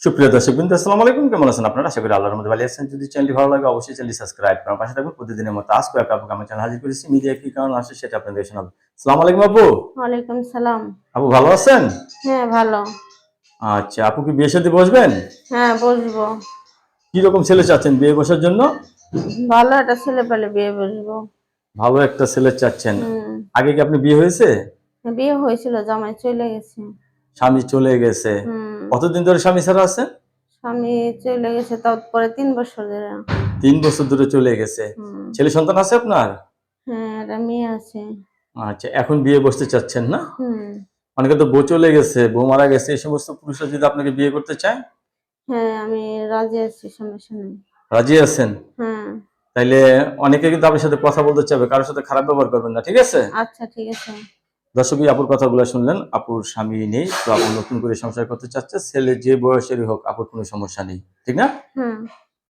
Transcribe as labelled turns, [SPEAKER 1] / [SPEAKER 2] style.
[SPEAKER 1] সুপ্রিয় দর্শকবৃন্দ, আসসালামু আলাইকুম। কেমন আছেন আপনারা? আশা করি আল্লাহর রহমতে ভালো আছেন। যদি চ্যানেলটি ভালো লাগে অবশ্যই চ্যানেলটি সাবস্ক্রাইব করার পাশে থাকবেন। প্রতিদিনের মতো আজকে একটা আপুকে আমার চ্যানেল হাজির করেছি। মিডিয়া কি কারণ আসে সেটা আপনাদের শোনাবো। আসসালামু আলাইকুম আপু।
[SPEAKER 2] ওয়ালাইকুম সালাম।
[SPEAKER 1] আপু ভালো আছেন?
[SPEAKER 2] হ্যাঁ, ভালো।
[SPEAKER 1] আচ্ছা, আপু কি বিয়ে শাদী বসবেন?
[SPEAKER 2] হ্যাঁ, বসবো।
[SPEAKER 1] কি রকম ছেলে চাচ্ছেন বিয়ে বসার জন্য?
[SPEAKER 2] ভালো একটা ছেলে পেলে বিয়ে বসবো।
[SPEAKER 1] ভালো একটা ছেলে চাচ্ছেন।
[SPEAKER 2] হুম।
[SPEAKER 1] আগে কি আপনি বিয়ে হয়েছে?
[SPEAKER 2] বিয়ে হয়েছিল, জামাই চলে গেছে।
[SPEAKER 1] স্বামী চলে গেছে।
[SPEAKER 2] হুম।
[SPEAKER 1] কতদিন ধরে স্বামী ছাড়া আছেন?
[SPEAKER 2] স্বামী চলে গেছে তারপরে 3 বছর ধরে।
[SPEAKER 1] 3 বছর ধরে চলে গেছে।
[SPEAKER 2] হুম।
[SPEAKER 1] ছেলে সন্তান আছে আপনার?
[SPEAKER 2] হ্যাঁ, একটা মেয়ে আছে।
[SPEAKER 1] আচ্ছা, এখন বিয়ে বসতে চাচ্ছেন না?
[SPEAKER 2] হুম।
[SPEAKER 1] অনেকে তো বউ চলে গেছে, বউ মারা গেছে, এই সমস্ত পুরুষরা যদি আপনাকে বিয়ে করতে চায়?
[SPEAKER 2] হ্যাঁ, আমি রাজি আছি, সমস্যা নেই।
[SPEAKER 1] রাজি আছেন?
[SPEAKER 2] হ্যাঁ।
[SPEAKER 1] তাইলে অনেকে কিন্তু আপনার সাথে কথা বলতে চাইবে, কারোর সাথে খারাপ ব্যবহার করবেন না, ঠিক আছে?
[SPEAKER 2] আচ্ছা, ঠিক আছে।
[SPEAKER 1] দর্শক, আপুর কথাগুলো শুনলেন। আপুর স্বামী নেই, তো আপু নতুন করে সংসার করতে চাচ্ছে। ছেলে যে বয়সেরই হোক, আপুর কোনো সমস্যা নেই, ঠিক না?
[SPEAKER 2] হুম।